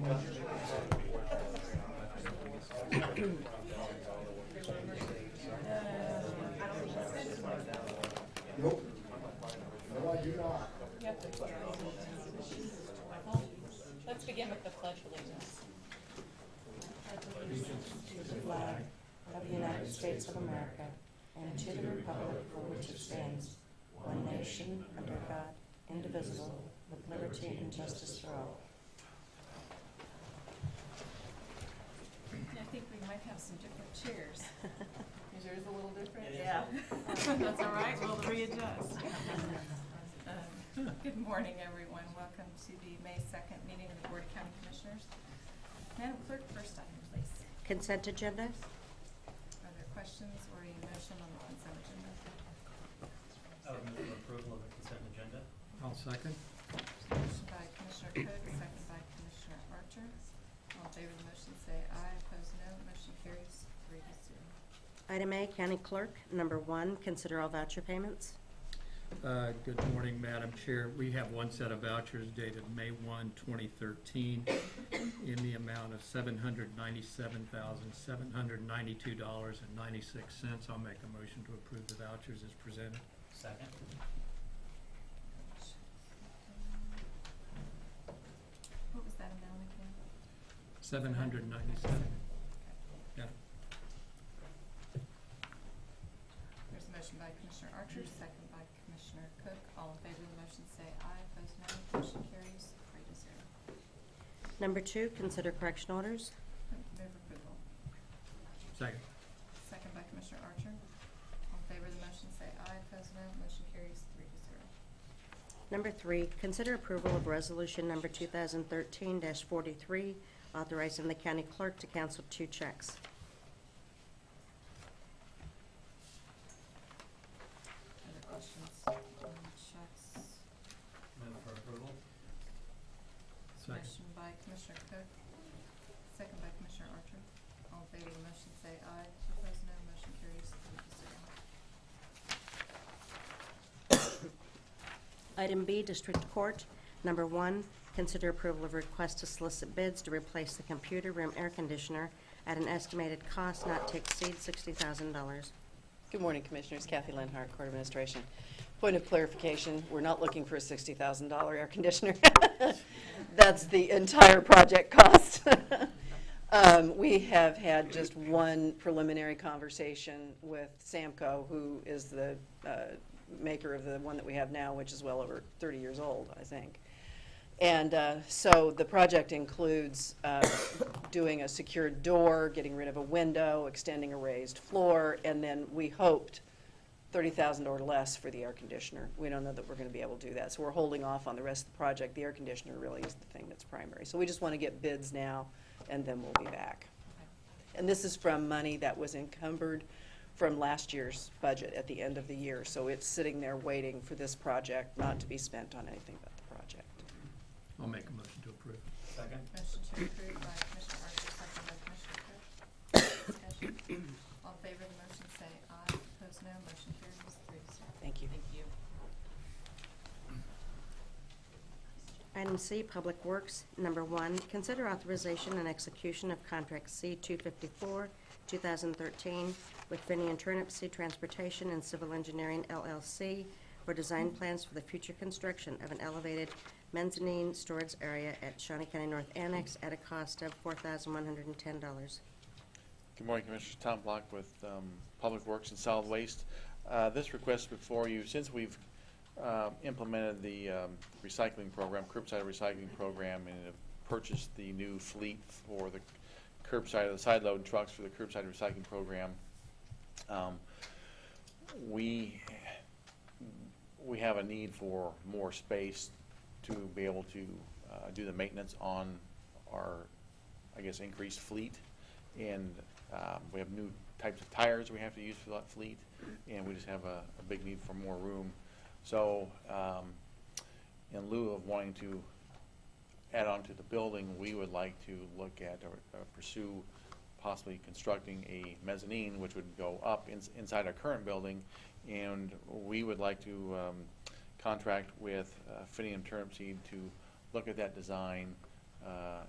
Nope. No, I do not. Let's begin with the Pledge of Allegiance. To the flag of the United States of America and to the republic for which it stands, one nation, under God, indivisible, with liberty and justice for all. I think we might have some different chairs. Is yours a little different? Yeah. That's all right, we'll readjust. Good morning, everyone. Welcome to the May 2nd meeting of the Board of County Commissioners. Madam Clerk, first item, please. Consent agenda? Are there questions or a motion on the consent agenda? I would move for approval of the consent agenda. I'll second. Motion by Commissioner Cook, second by Commissioner Archer. All in favor of the motion say aye. Opposed, no. Motion carries 3-0. Item A, County Clerk. Number 1, consider all voucher payments. Good morning, Madam Chair. We have one set of vouchers dated May 1, 2013, in the amount of $797,792.96. I'll make a motion to approve the vouchers as presented. Second. What was that amount again? 797. Yeah. There's a motion by Commissioner Archer, second by Commissioner Cook. All in favor of the motion say aye. Opposed, no. Motion carries 3-0. Number 2, consider correction orders. Move approval. Second. Second by Commissioner Archer. All in favor of the motion say aye. Opposed, no. Motion carries 3-0. Number 3, consider approval of resolution number 2013-43, authorizing the county clerk to cancel 2 checks. Other questions on checks? Move for approval. Second. Motion by Commissioner Cook, second by Commissioner Archer. All in favor of the motion say aye. Opposed, no. Motion carries 3-0. Item B, District Court. Number 1, consider approval of request to solicit bids to replace the computer room air conditioner at an estimated cost not to exceed $60,000. Good morning, Commissioners. Kathy Lenhart, Court Administration. Point of clarification, we're not looking for a $60,000 air conditioner. That's the entire project cost. We have had just one preliminary conversation with Samco, who is the maker of the one that we have now, which is well over 30 years old, I think. And so the project includes doing a secured door, getting rid of a window, extending a raised floor, and then we hoped $30,000 or less for the air conditioner. We don't know that we're going to be able to do that, so we're holding off on the rest of the project. The air conditioner really is the thing that's primary. So we just want to get bids now, and then we'll be back. And this is from money that was encumbered from last year's budget at the end of the year. So it's sitting there waiting for this project not to be spent on anything but the project. I'll make a motion to approve. Second. Motion to approve by Commissioner Archer, second by Commissioner Cook. Discussion. All in favor of the motion say aye. Opposed, no. Motion carries 3-0. Thank you. Thank you. Item C, Public Works. Number 1, consider authorization and execution of contract C-254, 2013, with Finney and Turnipseed Transportation and Civil Engineering, LLC, for design plans for the future construction of an elevated mezzanine storage area at Shawnee County North Annex at a cost of $4,110. Good morning, Commissioners. Tom Block with Public Works and Solid Waste. This request before you, since we've implemented the recycling program, curbside recycling program, and have purchased the new fleet for the curbside, the side load trucks for the curbside recycling program, we have a need for more space to be able to do the maintenance on our, I guess, increased fleet. And we have new types of tires we have to use for that fleet, and we just have a big need for more room. So in lieu of wanting to add on to the building, we would like to look at or pursue possibly constructing a mezzanine, which would go up inside our current building, and we would like to contract with Finney and Turnipseed to look at that design,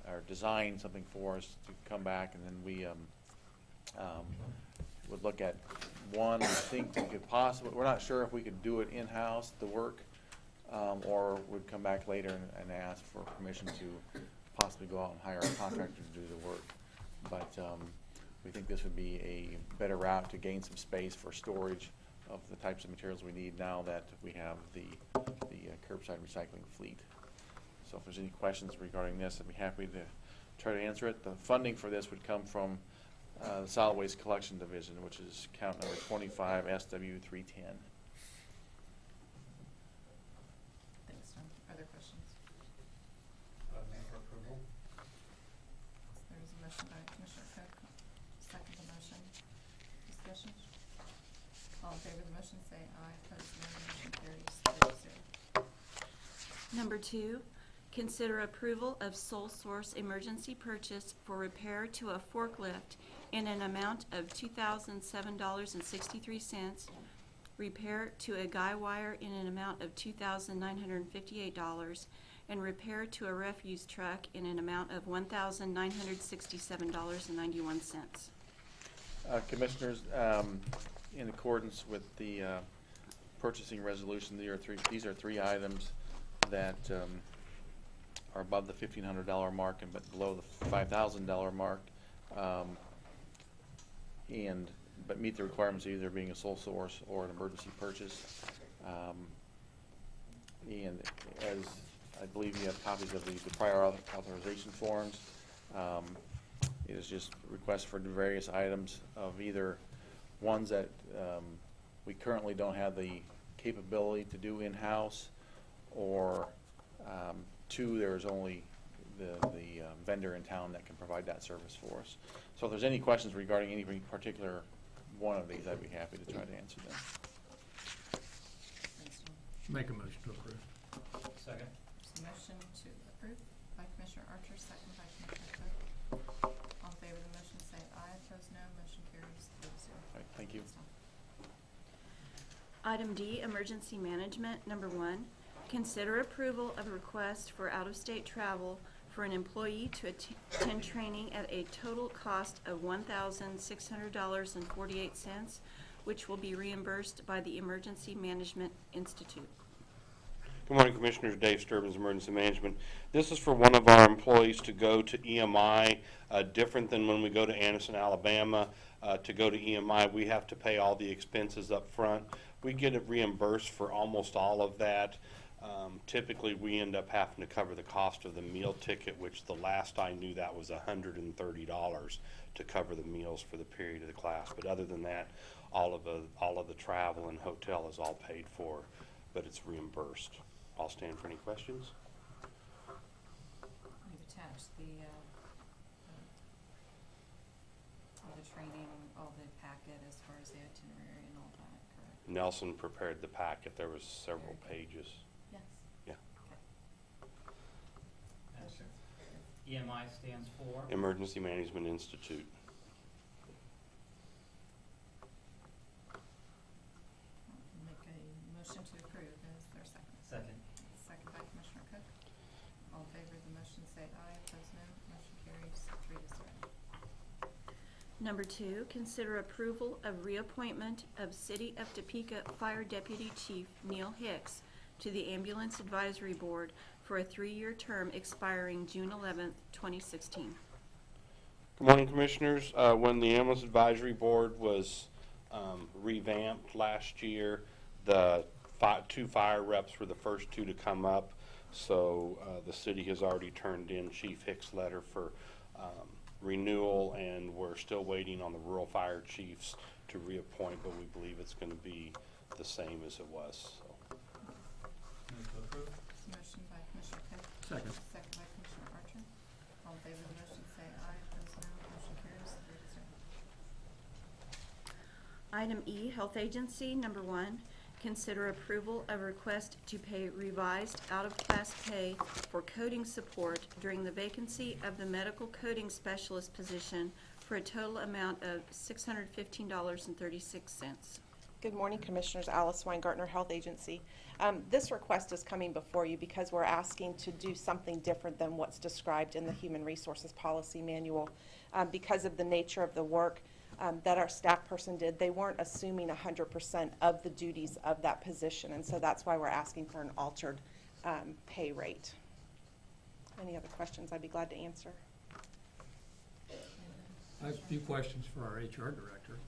or design something for us to come back, and then we would look at one. We think we could possibly, we're not sure if we could do it in-house, the work, or would come back later and ask for permission to possibly go out and hire a contractor to do the work. But we think this would be a better route to gain some space for storage of the types of materials we need now that we have the curbside recycling fleet. So if there's any questions regarding this, I'd be happy to try to answer it. The funding for this would come from the Solid Waste Collection Division, which is count number 25 SW 310. Thanks, Tom. Other questions? Move for approval. There's a motion by Commissioner Cook, second the motion. Discussion? All in favor of the motion, say aye. Opposed, no. Motion carries 3-0. Number 2, consider approval of sole source emergency purchase for repair to a forklift in an amount of $2,007.63, repair to a guy wire in an amount of $2,958, and repair to a refuse truck in an amount of $1,967.91. Commissioners, in accordance with the purchasing resolution, these are three items that are above the $1,500 mark and but below the $5,000 mark, but meet the requirements of either being a sole source or an emergency purchase. And as I believe you have copies of the prior authorization forms, it is just requests for the various items of either ones that we currently don't have the capability to do in-house, or two, there's only the vendor in town that can provide that service for us. So if there's any questions regarding any particular one of these, I'd be happy to try to answer them. Thanks, Tom. Make a motion to approve. Second. There's a motion to approve by Commissioner Archer, second by Commissioner Cook. All in favor of the motion, say aye. Opposed, no. Motion carries 3-0. All right, thank you. Thanks, Tom. Item D, emergency management. Number 1, consider approval of a request for out-of-state travel for an employee to attend training at a total cost of $1,600.48, which will be reimbursed by the Emergency Management Institute. Good morning, Commissioners. Dave Sturbins, Emergency Management. This is for one of our employees to go to EMI, different than when we go to Anderson, Alabama. To go to EMI, we have to pay all the expenses up front. We get it reimbursed for almost all of that. Typically, we end up having to cover the cost of the meal ticket, which the last I knew that was $130 to cover the meals for the period of the class. But other than that, all of the travel and hotel is all paid for, but it's reimbursed. I'll stand for any questions. We've attached all the training, all the packet as far as the itinerary and all that, correct? Nelson prepared the packet. There was several pages. Yes. Yeah. EMI stands for? Emergency Management Institute. Make a motion to approve. Is there a second? Second. Second by Commissioner Cook. All in favor of the motion, say aye. Opposed, no. Motion carries 3-0. Number 2, consider approval of reappointment of City of Topeka Fire Deputy Chief Neil Hicks to the Ambulance Advisory Board for a 3-year term expiring June 11th, 2016. Good morning, Commissioners. When the Ambulance Advisory Board was revamped last year, the two fire reps were the first two to come up. So the city has already turned in Chief Hicks' letter for renewal, and we're still waiting on the rural fire chiefs to reappoint, but we believe it's going to be the same as it was. So. Move to approve. Motion by Commissioner Cook. Second. Second by Commissioner Archer. All in favor of the motion, say aye. Opposed, no. Motion carries 3-0. Item E, Health Agency. Number 1, consider approval of request to pay revised out-of-class pay for coding support during the vacancy of the medical coding specialist position for a total amount of $615.36. Good morning, Commissioners. Alice Weingartner, Health Agency. This request is coming before you because we're asking to do something different than what's described in the Human Resources Policy Manual. Because of the nature of the work that our staff person did, they weren't assuming 100% of the duties of that position, and so that's why we're asking for an altered pay rate. Any other questions, I'd be glad to answer. I have a few questions for our HR director.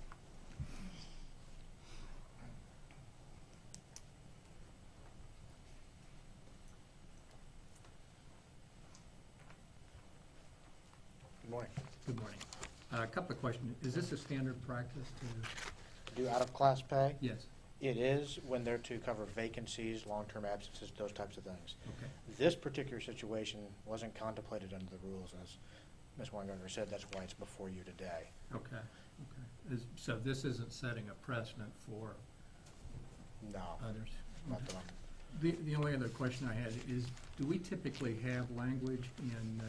Good morning. Good morning. A couple of questions. Is this a standard practice to? Do out-of-class pay? Yes. It is when they're to cover vacancies, long-term absences, those types of things. Okay. This particular situation wasn't contemplated under the rules, as Ms. Weingartner said. That's why it's before you today. Okay. Okay. So this isn't setting a precedent for No, others? not Okay. that I'm. The only other question I had is, do we typically have language in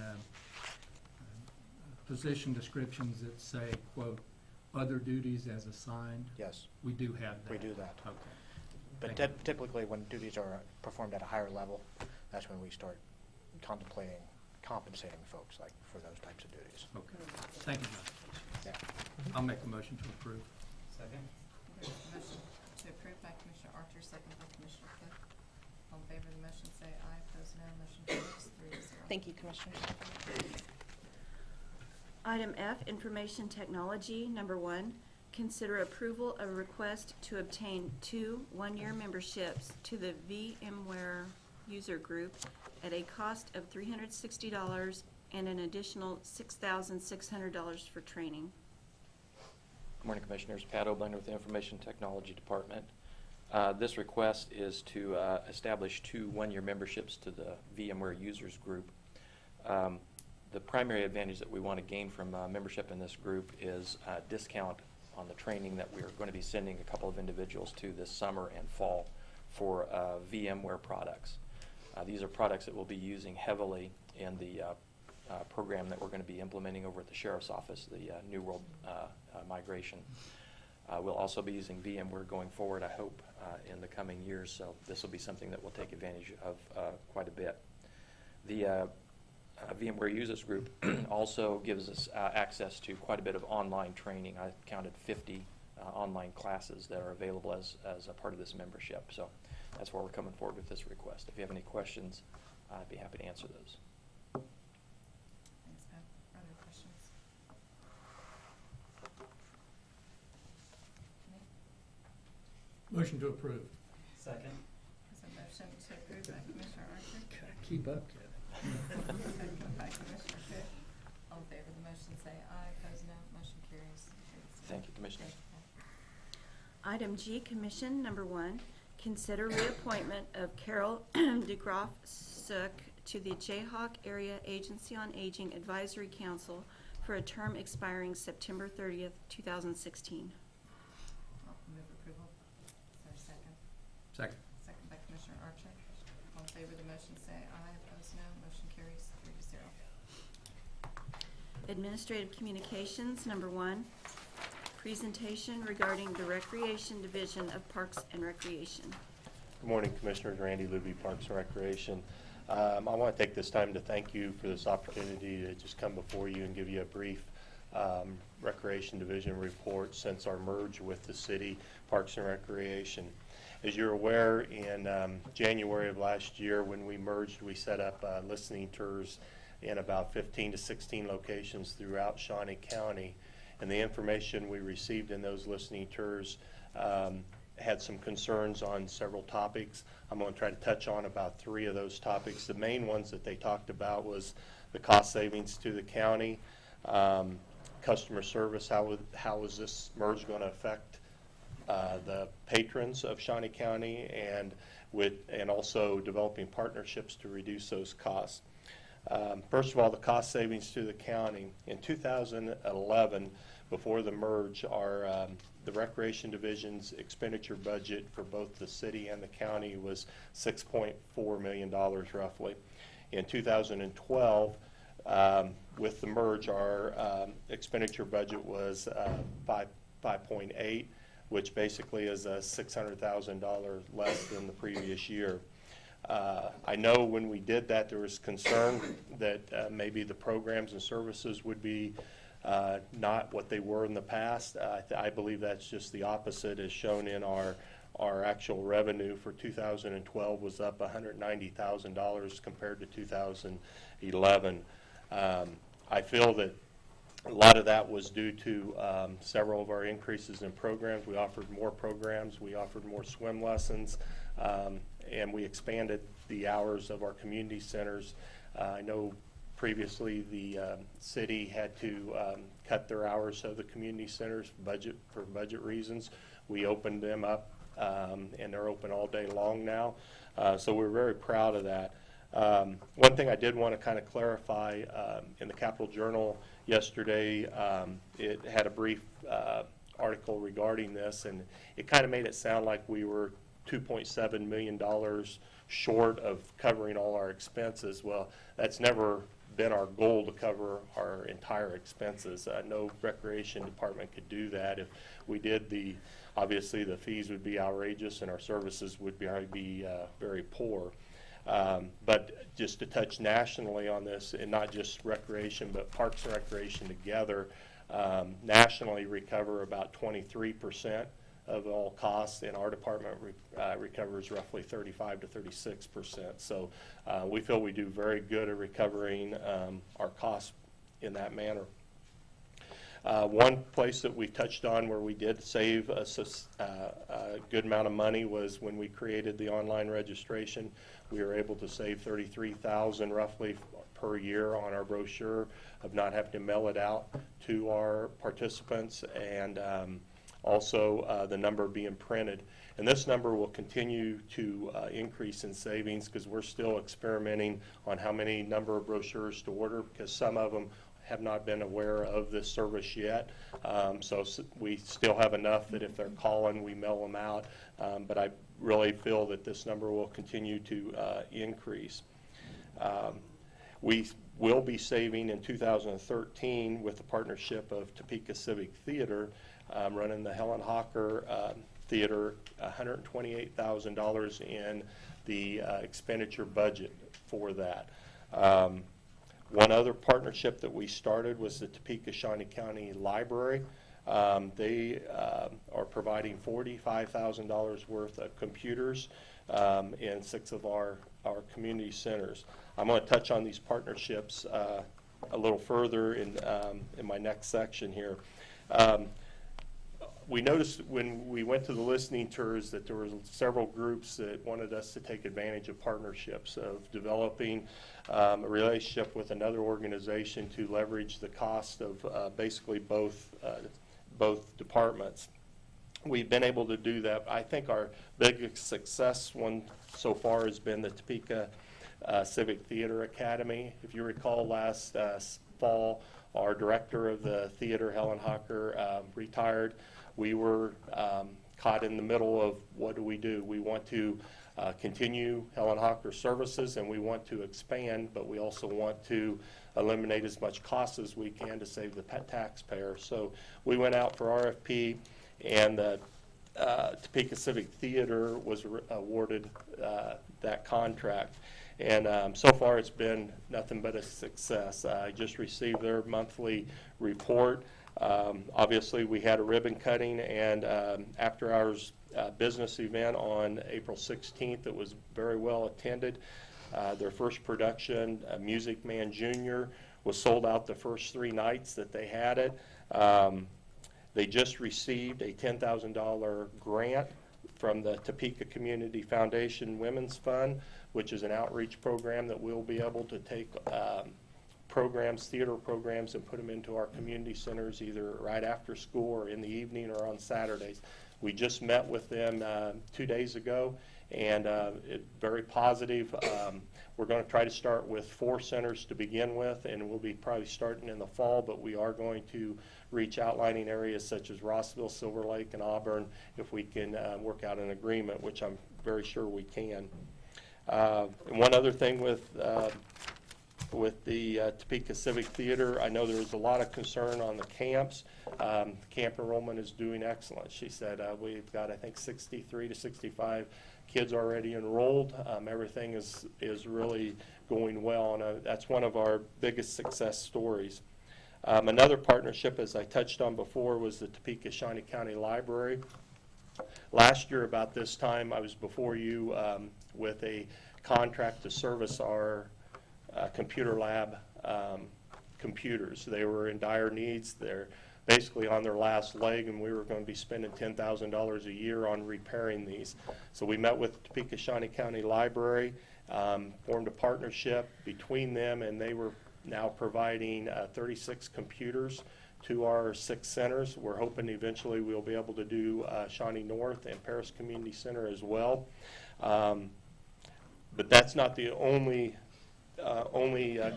position descriptions that say, quote, other duties as assigned? Yes, We do have that? we do that. Okay. But Thank you. typically, when duties are performed at a higher level, that's when we start contemplating compensating folks like for those types of duties. Okay. Thank you, John. Yeah. I'll make a motion to approve. Second? There's a motion to approve by Commissioner Archer, second by Commissioner Cook. All in favor of the motion say aye, opposed no. Motion carries 3-0. Thank you, Commissioners. Item F, Information Technology. Number 1, consider approval of a request to obtain 2 one-year memberships to the VMware user group at a cost of $360 and an additional $6,600 for training. Good morning, Commissioners. Pat Oblender with the Information Technology Department. This request is to establish 2 one-year memberships to the VMware users group. The primary advantage that we want to gain from membership in this group is a discount on the training that we are going to be sending a couple of individuals to this summer and fall for VMware products. These are products that we'll be using heavily in the program that we're going to be implementing over at the Sheriff's Office, the New World migration. We'll also be using VMware going forward, I hope, in the coming years, so this will be something that we'll take advantage of quite a bit. The VMware Users Group also gives us access to quite a bit of online training. I counted 50 online classes that are available as a part of this membership, so that's why we're coming forward with this request. If you have any questions, I'd be happy to answer those. Thanks, Pat. Other questions? Motion to approve. Second? There's a motion to approve by Commissioner Archer, Keep up, kid. second by Commissioner Cook. All in favor of the motion say aye, opposed no. Motion carries 3-0. Thank you, Commissioners. Thank you, Item G, Commission. Number 1, consider reappointment of Carol DeGroff-Sook to the Jayhawk Area Agency on Aging Advisory Council for a term expiring September 30th, 2016. I'll move approval. Is there a second? Second. Second by Commissioner Archer. All in favor of the motion say aye, opposed no. Motion carries 3-0. Administrative Communications. Number 1, presentation regarding the Recreation Division of Parks and Recreation. Good morning, Commissioners. Randy Luby, Parks and Recreation. I want to take this time to thank you for this opportunity to just come before you and give you a brief Recreation Division report since our merge with the city Parks and Recreation. As you're aware, in January of last year when we merged, we set up listening tours in about 15 to 16 locations throughout Shawnee County. And the information we received in those listening tours had some concerns on several topics. I'm going to try to touch on about 3 of those topics. The main ones that they talked about was the cost savings to the county, customer service, how is this merge going to affect the patrons of Shawnee County, and also developing partnerships to reduce those costs. First of all, the cost savings to the county. In 2011, before the merge, the Recreation Division's expenditure budget for both the city and the county was $6.4 million roughly. In 2012, with the merge, our expenditure budget was 5.8. which basically is a $600,000 less than the previous year. I know when we did that, there was concern that maybe the programs and services would be not what they were in the past. I believe that's just the opposite, as shown in our actual revenue for 2012 was up $190,000 compared to 2011. I feel that a lot of that was due to several of our increases in programs. We offered more programs, we offered more swim lessons, and we expanded the hours of our community centers. I know previously the city had to cut their hours of the community centers for budget reasons. We opened them up, and they're open all day long now. So we're very proud of that. One thing I did want to kind of clarify, in the Capital Journal yesterday, it had a brief article regarding this, and it kind of made it sound like we were $2.7 million short of covering all our expenses. Well, that's never been our goal to cover our entire expenses. No recreation department could do that. If we did, obviously the fees would be outrageous and our services would be very poor. But just to touch nationally on this, and not just recreation, but parks and recreation together, nationally recover about 23% of all costs, and our department recovers roughly 35 to 36%. So we feel we do very good at recovering our costs in that manner. One place that we touched on where we did save a good amount of money was when we created the online registration. We were able to save $33,000 roughly per year on our brochure of not having to mail it out to our participants, and also the number being printed. And this number will continue to increase in savings because we're still experimenting on how many number of brochures to order, because some of them have not been aware of this service yet. So we still have enough that if they're calling, we mail them out. But I really feel that this number will continue to increase. We will be saving in 2013 with the partnership of Topeka Civic Theater, running the Helen Hawker Theater, $128,000 in the expenditure budget for that. One other partnership that we started was the Topeka Shawnee County Library. They are providing $45,000 worth of computers in 6 of our community centers. I'm going to touch on these partnerships a little further in my next section here. We noticed when we went to the listening tours that there were several groups that wanted us to take advantage of partnerships, of developing a relationship with another organization to leverage the cost of basically both departments. We've been able to do that. I think our biggest success one so far has been the Topeka Civic Theater Academy. If you recall, last fall, our director of the theater, Helen Hawker, retired. We were caught in the middle of what do? We want to continue Helen Hawker services, and we want to expand, but we also want to eliminate as much cost as we can to save the taxpayer. So we went out for RFP, and the Topeka Civic Theater was awarded that contract. And so far it's been nothing but a success. I just received their monthly report. Obviously we had a ribbon cutting and after hours business event on April 16th that was very well attended. Their first production, Music Man Jr., was sold out the first 3 nights that they had it. They just received a $10,000 grant from the Topeka Community Foundation Women's Fund, which is an outreach program that we'll be able to take programs, theater programs, and put them into our community centers either right after school or in the evening or on Saturdays. We just met with them 2 days ago, and it's very positive. We're going to try to start with 4 centers to begin with, and we'll be probably starting in the fall, but we are going to reach outlining areas such as Rossville, Silver Lake, and Auburn if we can work out an agreement, which I'm very sure we can. And one other thing with with the Topeka Civic Theater. I know there was a lot of concern on the camps. Camp enrollment is doing excellent. She said we've got, I think, 63 to 65 kids already enrolled. Everything is really going well, and that's one of our biggest success stories. Another partnership, as I touched on before, was the Topeka Shawnee County Library. Last year about this time, I was before you with a contract to service our computer lab computers. They were in dire needs. They're basically on their last leg, and we were going to be spending $10,000 a year on repairing these. So we met with Topeka Shawnee County Library, formed a partnership between them, and they were now providing 36 computers to our 6 centers. We're hoping eventually we'll be able to do Shawnee North and Paris Community Center as well. But that's not the only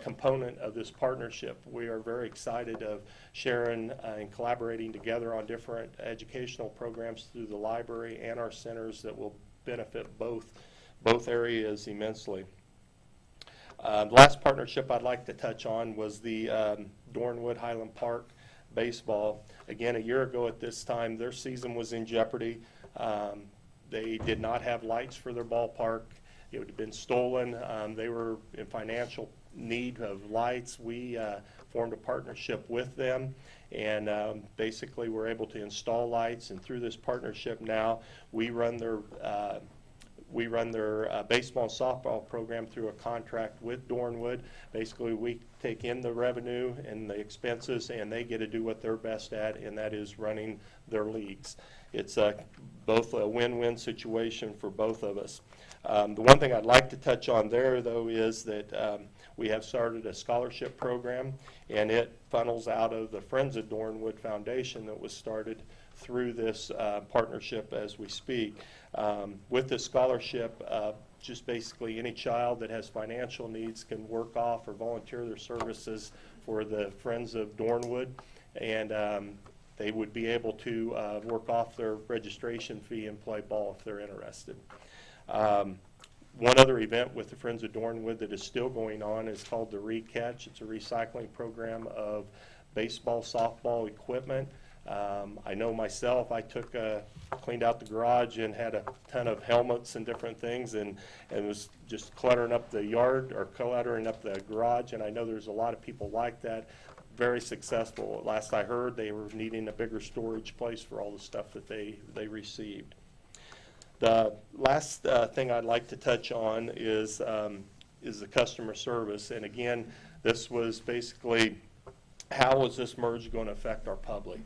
component of this partnership. We are very excited of sharing and collaborating together on different educational programs through the library and our centers that will benefit both areas immensely. The last partnership I'd like to touch on was the Dornwood Highland Park baseball. Again, a year ago at this time, their season was in jeopardy. They did not have lights for their ballpark. It had been stolen. They were in financial need of lights. We formed a partnership with them, and basically we're able to install lights. And through this partnership now, we run their baseball and softball program through a contract with Dornwood. Basically, we take in the revenue and the expenses, and they get to do what they're best at, and that is running their leagues. It's both a win-win situation for both of us. The one thing I'd like to touch on there, though, is that we have started a scholarship program, and it funnels out of the Friends of Dornwood Foundation that was started through this partnership as we speak. With this scholarship, just basically any child that has financial needs can work off or volunteer their services for the Friends of Dornwood, and they would be able to work off their registration fee and play ball if they're interested. One other event with the Friends of Dornwood that is still going on is called the Recatch. It's a recycling program of baseball, softball equipment. I know myself, I cleaned out the garage and had a ton of helmets and different things, and was just cluttering up the yard or cluttering up the garage, and I know there's a lot of people like that. Very successful. Last I heard, they were needing a bigger storage place for all the stuff that they received. The last thing I'd like to touch on is the customer service, and again, this was basically how is this merge going to affect our public?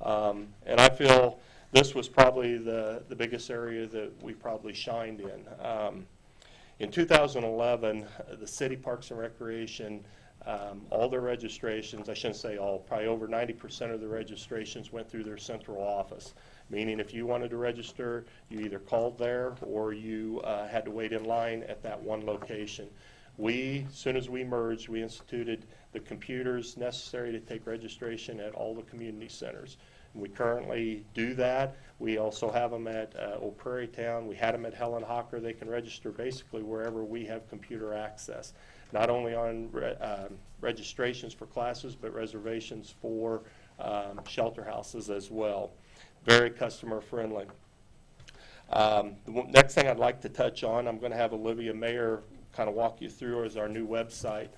And I feel this was probably the biggest area that we probably shined in. In 2011, the City Parks and Recreation, all their registrations, I shouldn't say all, probably over 90% of the registrations went through their central office, meaning if you wanted to register, you either called there or you had to wait in line at that one location. As soon as we merged, we instituted the computers necessary to take registration at all the community centers. We currently do that. We also have them at Old Prairie Town. We had them at Helen Hawker. They can register basically wherever we have computer access, not only on registrations for classes, but reservations for shelter houses as well. Very customer friendly. The next thing I'd like to touch on, I'm going to have Olivia Mayer kind of walk you through, is our new website.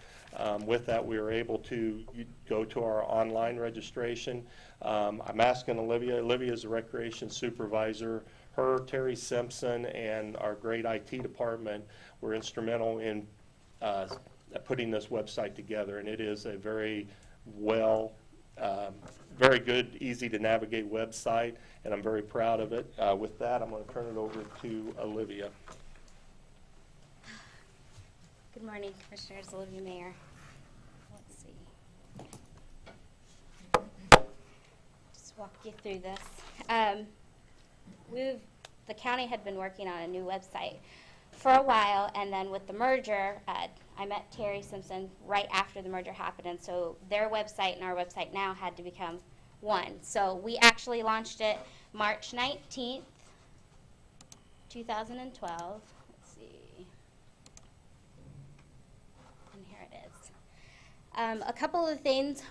With that, we were able to go to our online registration. I'm asking Olivia is a recreation supervisor. Her, Terry Simpson, and our great IT department were instrumental in putting this website together, and it is a very very good, easy to navigate website, and I'm very proud of it. With that, I'm going to turn it over to Olivia. Good morning, Commissioners. Olivia Mayer. Let's see. Just walk you through this. The county had been working on a new website for a while, and then with the merger, I met Terry Simpson right after the merger happened, and so their website and our website now had to become one. So we actually launched it March 19th, 2012. Let's see. And here it is. A couple of things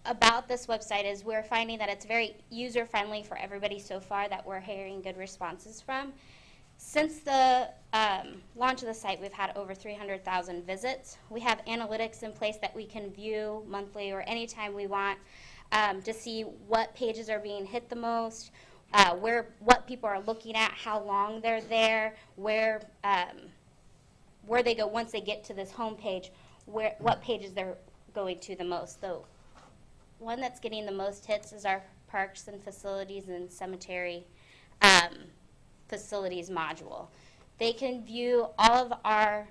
about this website is we're finding that it's very user-friendly for everybody so far that we're hearing good responses from. Since the launch of the site, we've had over 300,000 visits. We have analytics in place that we can view monthly or anytime we want to see what pages are being hit the most, what people are looking at, how long they're there, where they go once they get to this home page, what pages they're going to the most. The one that's getting the most hits is our parks and facilities and cemetery facilities module. They can view all of our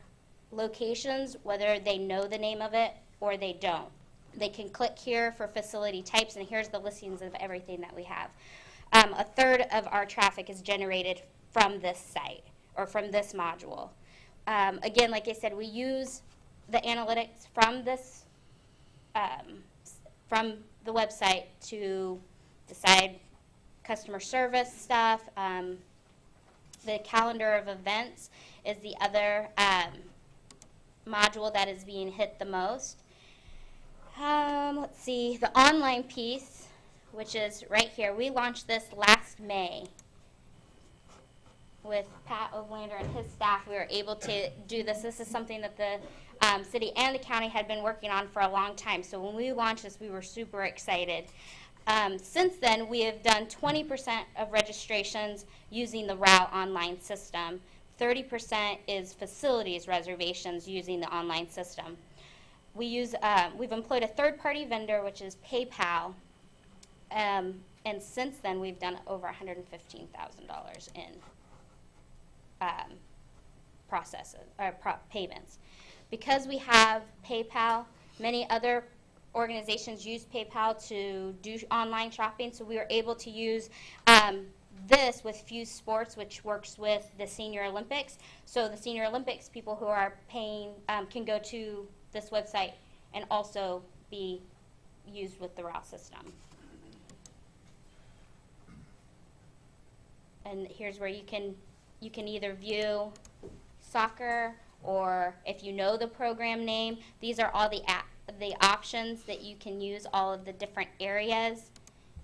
locations, whether they know the name of it or they don't. They can click here for facility types, and here's the listings of everything that we have. A third of our traffic is generated from this site or from this module. Again, like I said, we use the analytics from this from the website to decide customer service stuff. The calendar of events is the other module that is being hit the most. Let's see, the online piece, which is right here. We launched this last May with Pat Overlander and his staff. We were able to do this. This is something that the city and the county had been working on for a long time. So when we launched this, we were super excited. Since then, we have done 20% of registrations using the ROW online system. 30% is facilities reservations using the online system. We've employed a third-party vendor, which is PayPal, and since then we've done over $115,000 in payments. Because we have PayPal, many other organizations use PayPal to do online shopping, so we were able to use this with Fuse Sports, which works with the Senior Olympics. So the Senior Olympics people who are paying can go to this website and also be used with the ROW system. And here's where you can either view soccer, or if you know the program name, these are all the options that you can use, all of the different areas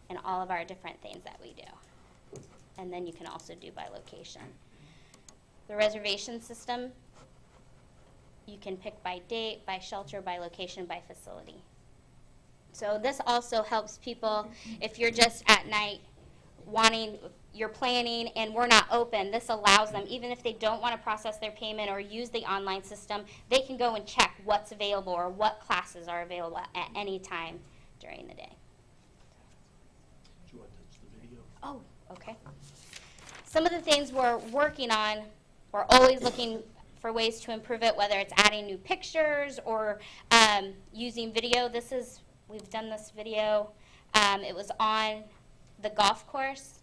and all of our different things that we do. And then you can also do by location. The reservation system, you can pick by date, by shelter, by location, by facility. So this also helps people if you're just at night you're planning and we're not open. This allows them, even if they don't want to process their payment or use the online system, they can go and check what's available or what classes are available at any time during the day. Do you want to touch the video? Oh, okay. Some of the things we're working on, we're always looking for ways to improve it, whether it's adding new pictures or using video. We've done this video. It was on the golf course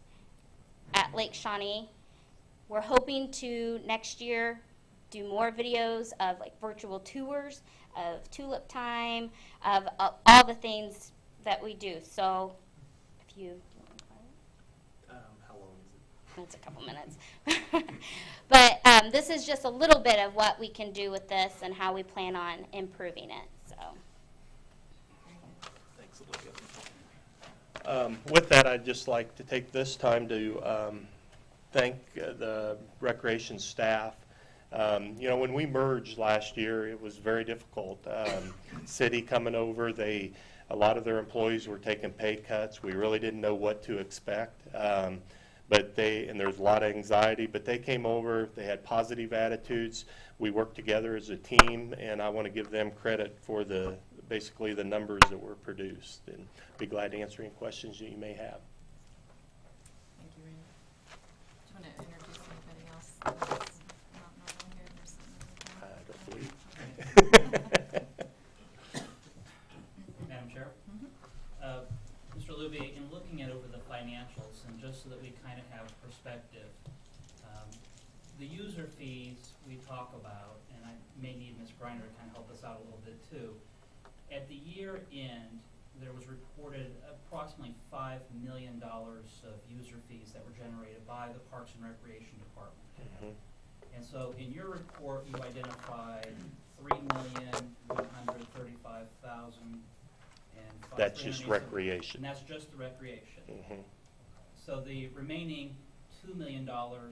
at Lake Shawnee. We're hoping to next year do more videos of like virtual tours of tulip time, of all the things that we do. So if you How long is it? That's a couple minutes. But this is just a little bit of what we can do with this and how we plan on improving it. So. Thanks, Olivia. With that, I'd just like to take this time to thank the recreation staff. When we merged last year, it was very difficult. City coming over, a lot of their employees were taking pay cuts. We really didn't know what to expect. And there's a lot of anxiety, but they came over, they had positive attitudes. We worked together as a team, and I want to give them credit for basically the numbers that were produced, and be glad to answer any questions that you may have. Thank you, Randy. Do you want to introduce anybody else that's not normally here or something? I don't believe. Madam Chair? Mr. Luby, in looking at over the financials, and just so that we kind of have perspective, the user fees we talk about, and I may need Ms. Griner to kind of help us out a little bit too. At the year end, there was reported approximately $5 million of user fees that were generated by the Parks and Recreation Department. Mm-hmm. And so in your report, you identified $3,135,000 That's just recreation. And that's just the recreation. Mhm. So the remaining $2 million or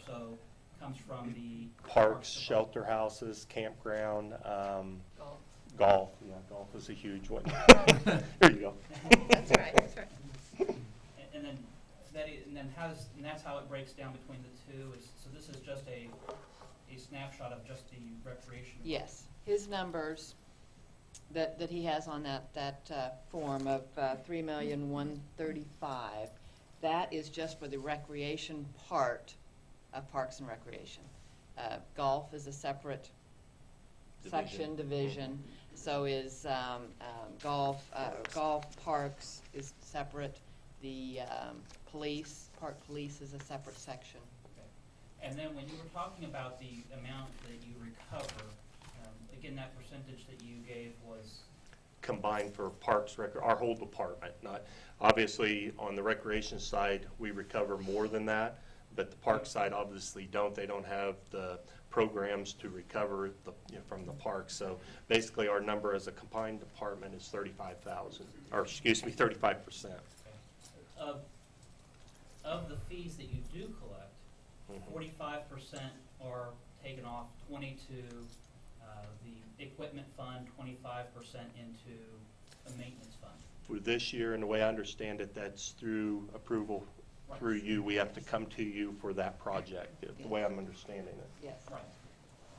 so comes from the Parks, Department. shelter houses, campground, Golf. golf. Yeah, golf is a huge one. Here you go. That's right, that's right. And then and that's how it breaks down between the two. So this is just a snapshot of just the recreation. Yes, his numbers that he has on that form of 3,135,000, that is just for the recreation part of Parks and Recreation. Golf is a separate section, division. So is golf parks is separate. The park police is a separate section. Okay. And then when you were talking about the amount that you recover, again, that percentage that you gave was? Combined for parks, our whole department. Not obviously on the recreation side, we recover more than that, but the park side obviously don't. They don't have the programs to recover from the park. So basically, our number as a combined department is 35,000, or excuse me, 35%. Of the fees that you do collect, 45% are taken off, 22 the equipment fund, 25% into a maintenance fund. For this year, and the way I understand it, that's through approval through you. We have to come to you for that project, the way I'm understanding it. Yes. Right.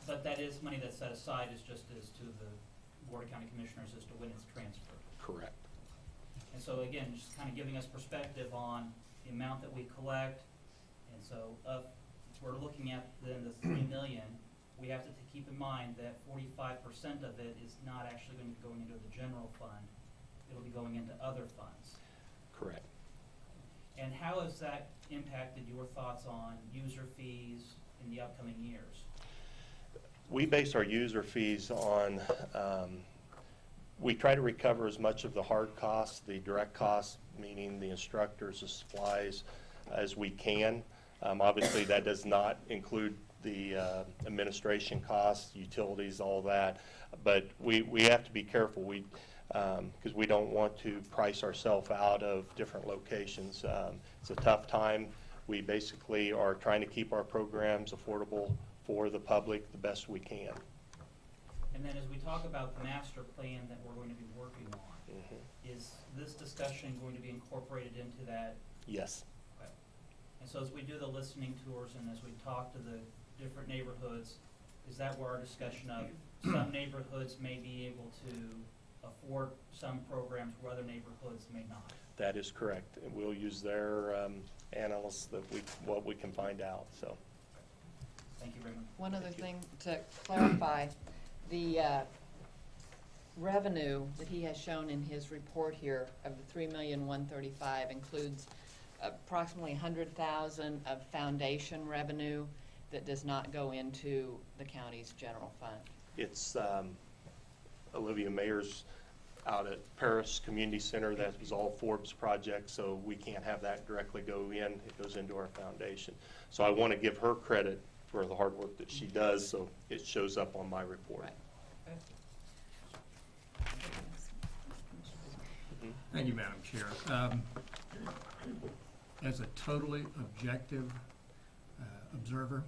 But that is money that's set aside is just as to the Board of County Commissioners as to when it's transferred. Correct. And so again, just kind of giving us perspective on the amount that we collect. And so if we're looking at then the 3 million, we have to keep in mind that 45% of it is not actually going to be going into the general fund. It'll be going into other funds. Correct. And how has that impacted your thoughts on user fees in the upcoming years? We base our user fees on, we try to recover as much of the hard costs, the direct costs, meaning the instructors, the supplies, as we can. Obviously, that does not include the administration costs, utilities, all that. But we have to be careful. Because we don't want to price ourselves out of different locations. It's a tough time. We basically are trying to keep our programs affordable for the public the best we can. And then as we talk about the master plan that we're going to be working on, is this discussion going to be incorporated into that? Yes. Okay. And so as we do the listening tours and as we talk to the different neighborhoods, is that where our discussion of some neighborhoods may be able to afford some programs where other neighborhoods may not? That is correct. And we'll use their analysts what we can find out. So. Thank you very much. One other thing to clarify, the revenue that he has shown in his report here of the 3,135,000 includes approximately 100,000 of foundation revenue that does not go into the county's general fund. It's Olivia Mayer's out at Paris Community Center. That was all Forbes projects, so we can't have that directly go in. It goes into our foundation. So I want to give her credit for the hard work that she does, so it shows up on my report. Right. Thank you, Madam Chair. As a totally objective observer,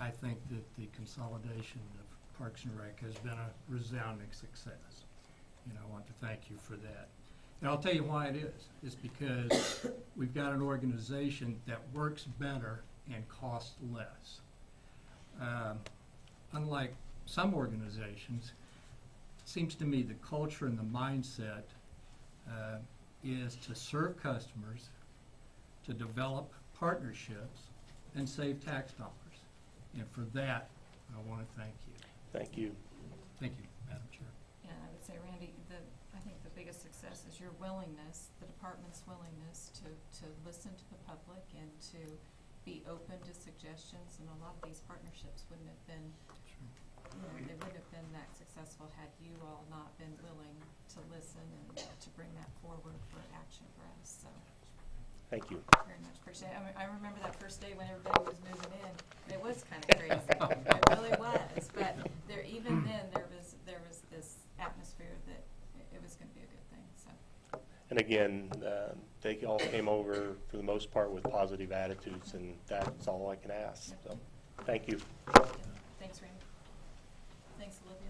I think that the consolidation of Parks and Rec has been a resounding success. And I want to thank you for that. And I'll tell you why it is. It's because we've got an organization that works better and costs less. Unlike some organizations, it seems to me the culture and the mindset is to serve customers, to develop partnerships, and save tax dollars. And for that, I want to thank you. Thank you. Thank you, Madam Chair. And I would say, Randy, I think the biggest success is your willingness, the department's willingness to listen to the public and to be open to suggestions. And a lot of these partnerships wouldn't have been, they wouldn't have been that successful had you all not been willing to listen and to bring that forward for action for us. So Thank you. Very much appreciate it. I remember that first day when everybody was moving in, and it was kind of crazy. It really was, but there, even then, there was this atmosphere that it was gonna be a good thing, so. And again, they all came over for the most part with positive attitudes, and that's all I can ask. So, thank you. Thanks, Randy. Thanks, Olivia.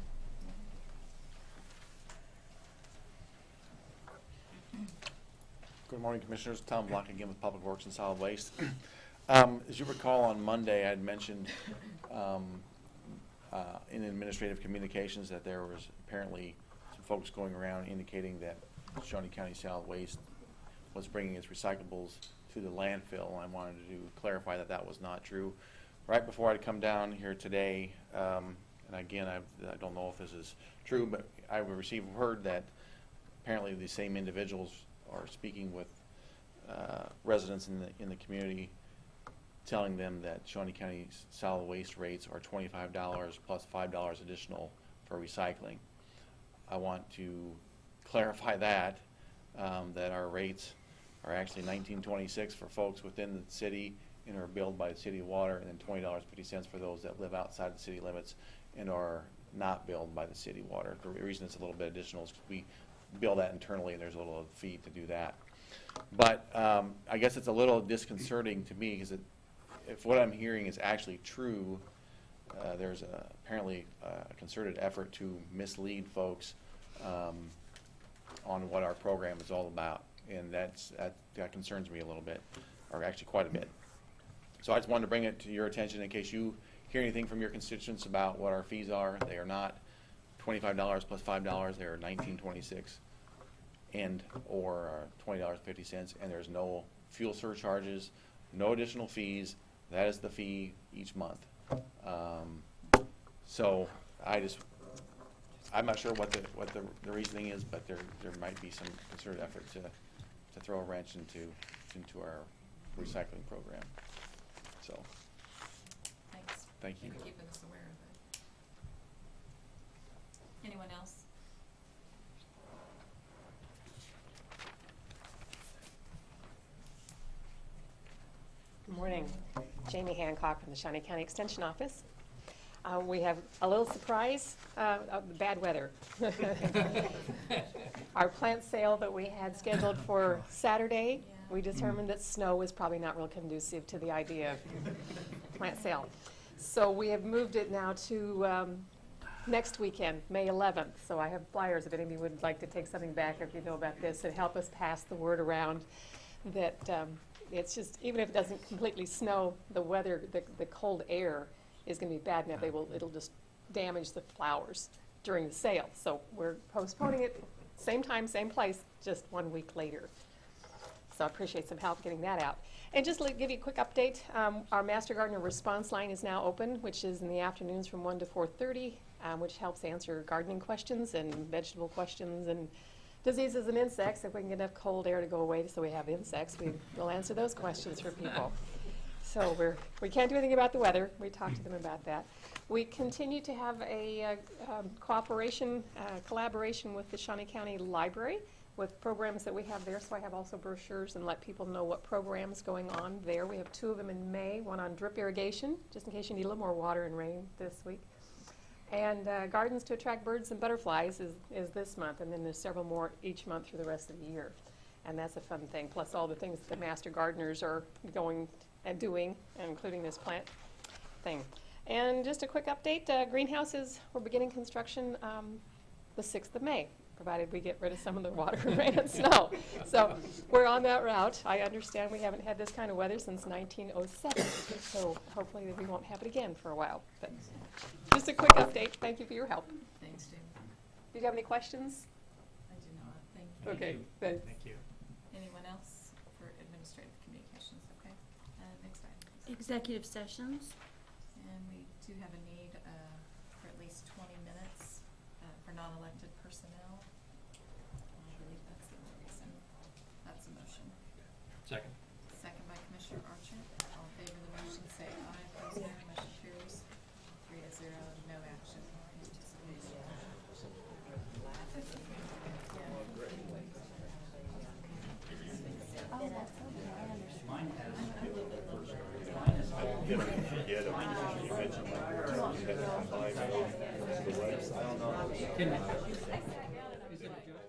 Good morning, Commissioners. Tom Block again with Public Works and Solid Waste. As you recall, on Monday, I had mentioned in administrative communications that there was apparently some folks going around indicating that Shawnee County Solid Waste was bringing its recyclables to the landfill. I wanted to clarify that that was not true. Right before I'd come down here today, and again, I don't know if this is true, but I received word that apparently the same individuals are speaking with residents in the community, telling them that Shawnee County's solid waste rates are $25 plus $5 additional for recycling. I want to clarify that that our rates are actually $19.26 for folks within the city and are billed by the City of Water, and then $20.50 for those that live outside the city limits and are not billed by the City of Water. The reason it's a little bit additional is because we bill that internally, and there's a little fee to do that. But I guess it's a little disconcerting to me because if what I'm hearing is actually true, there's apparently a concerted effort to mislead folks on what our program is all about, and that concerns me a little bit, or actually quite a bit. So I just wanted to bring it to your attention in case you hear anything from your constituents about what our fees are. They are not $25 plus $5. They are $19.26 and or $20.50, and there's no fuel surcharges, no additional fees. That is the fee each month. So I'm not sure what the reasoning is, but there might be some concerted effort to throw a wrench into our recycling program. So, Thanks. thank you. For keeping us aware of it. Anyone else? Good morning. Jamie Hancock from the Shawnee County Extension Office. We have a little surprise of the bad weather. Our plant sale that we had scheduled for Saturday, we determined that snow was probably not real conducive to the idea of plant sale. So we have moved it now to next weekend, May 11th. So I have flyers if anybody would like to take something back, if you know about this, and help us pass the word around that it's just, even if it doesn't completely snow, the weather, the cold air is going to be bad enough. It'll just damage the flowers during the sale. So we're postponing it, same time, same place, just 1 week later. So I appreciate some help getting that out. And just to give you a quick update, our Master Gardener response line is now open, which is in the afternoons from 1 to 4:30, which helps answer gardening questions and vegetable questions and diseases and insects. If we can get enough cold air to go away so we have insects, we'll answer those questions for people. So we can't do anything about the weather. We talked to them about that. We continue to have a collaboration with the Shawnee County Library with programs that we have there. So I have also brochures and let people know what programs going on there. We have 2 of them in May, one on drip irrigation, just in case you need a little more water and rain this week. And Gardens to Attract Birds and Butterflies is this month, and then there's several more each month through the rest of the year. And that's a fun thing, plus all the things that the Master Gardeners are going and doing, including this plant thing. And just a quick update, greenhouses, we're beginning construction the 6th of May, provided we get rid of some of the water and rain and snow. So we're on that route. I understand we haven't had this kind of weather since 1907, so hopefully we won't have it again for a while. But just a quick update. Thank you for your help. Thanks, Jamie. Did you have any questions? I do not. Thank you. Okay, thanks. Thank you. Anyone else for administrative communications? Okay. Next item, please. Executive sessions. And we do have a need for at least 20 minutes for non-elected personnel. I believe that's the only reason. That's a motion. Second. Second by Commissioner Archer. All in favor of the motion, say aye. Opposed, no. Motion carries 3-0. No action anticipated. Oh, that's so bad. Is it a joke?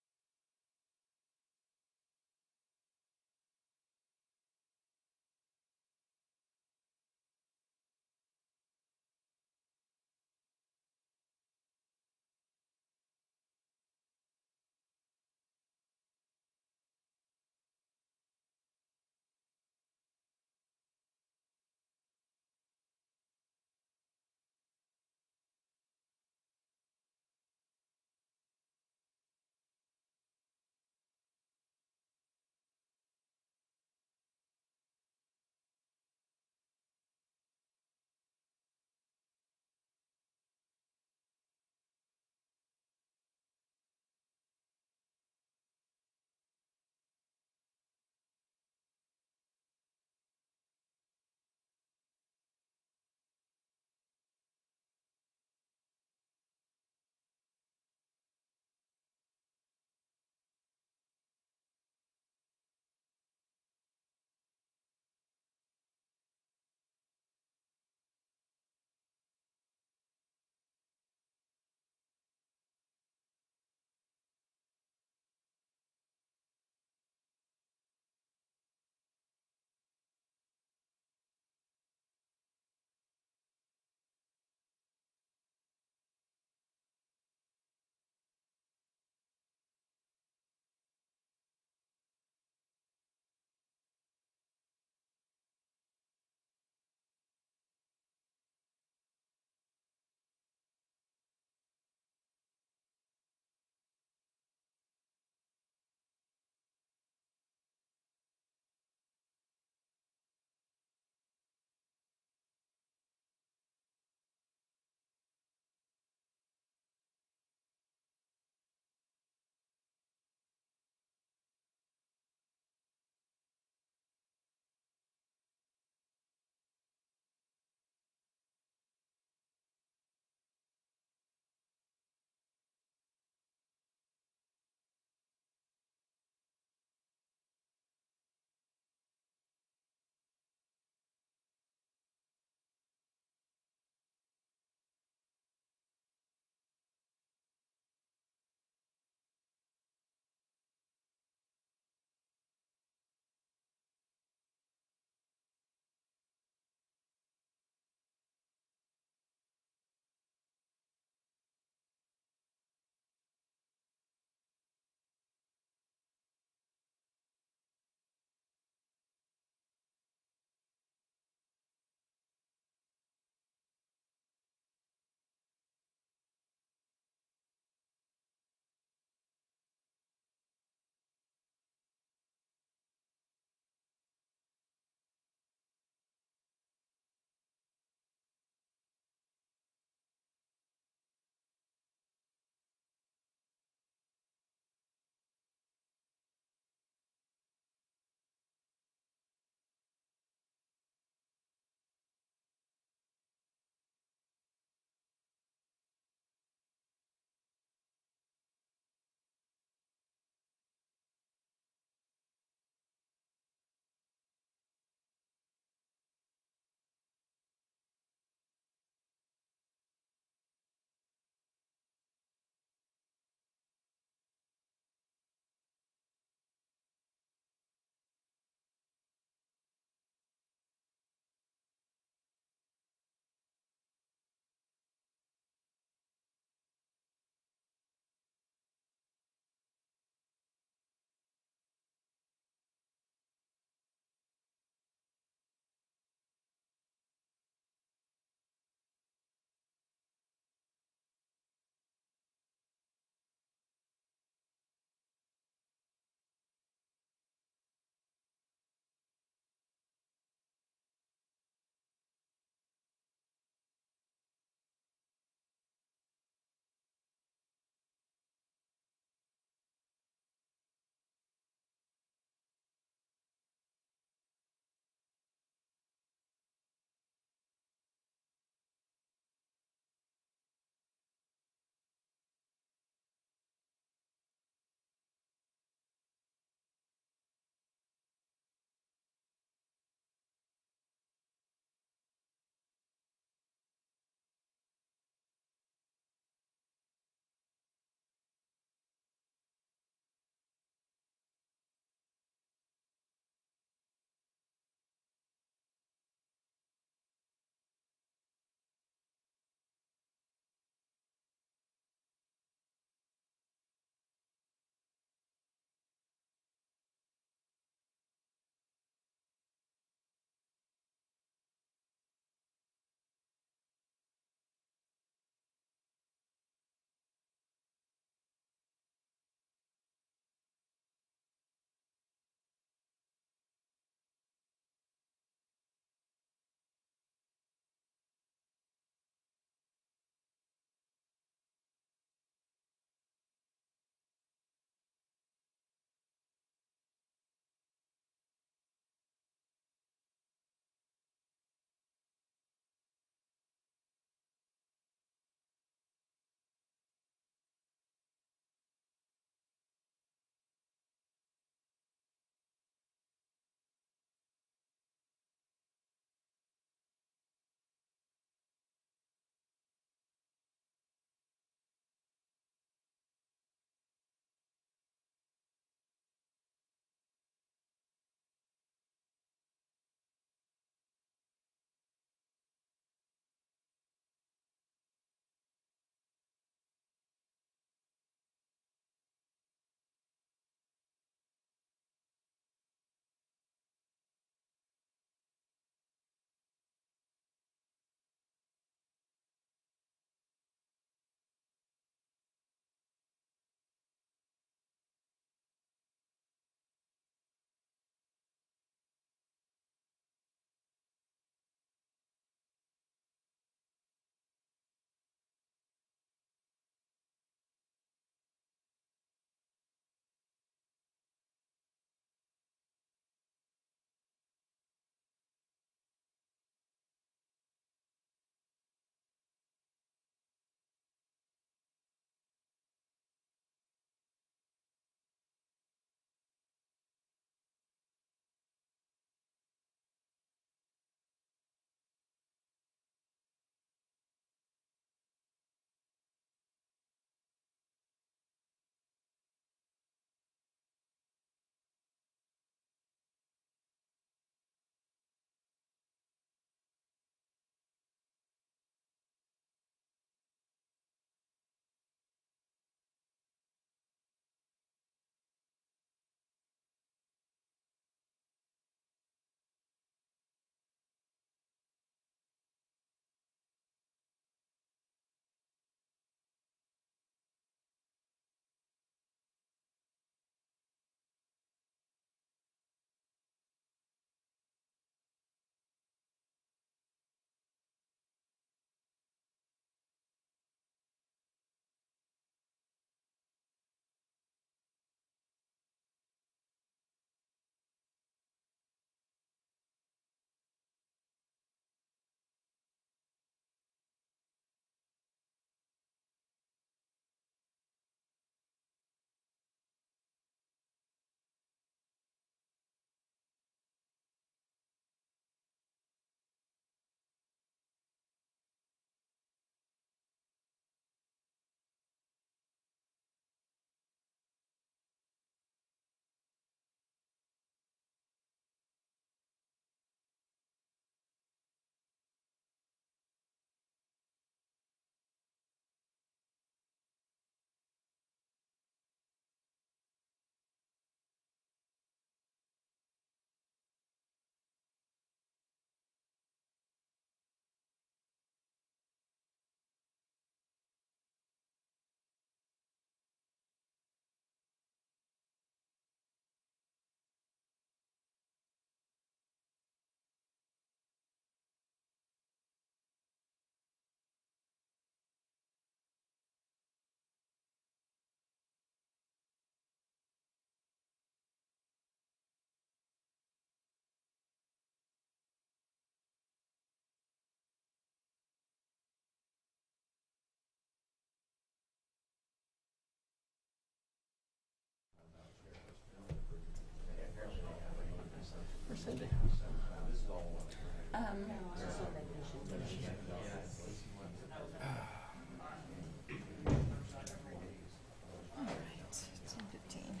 All right, 10:15.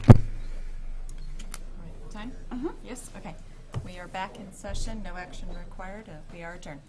All right, time? Yes, okay. We are back in session, no action required. We are adjourned.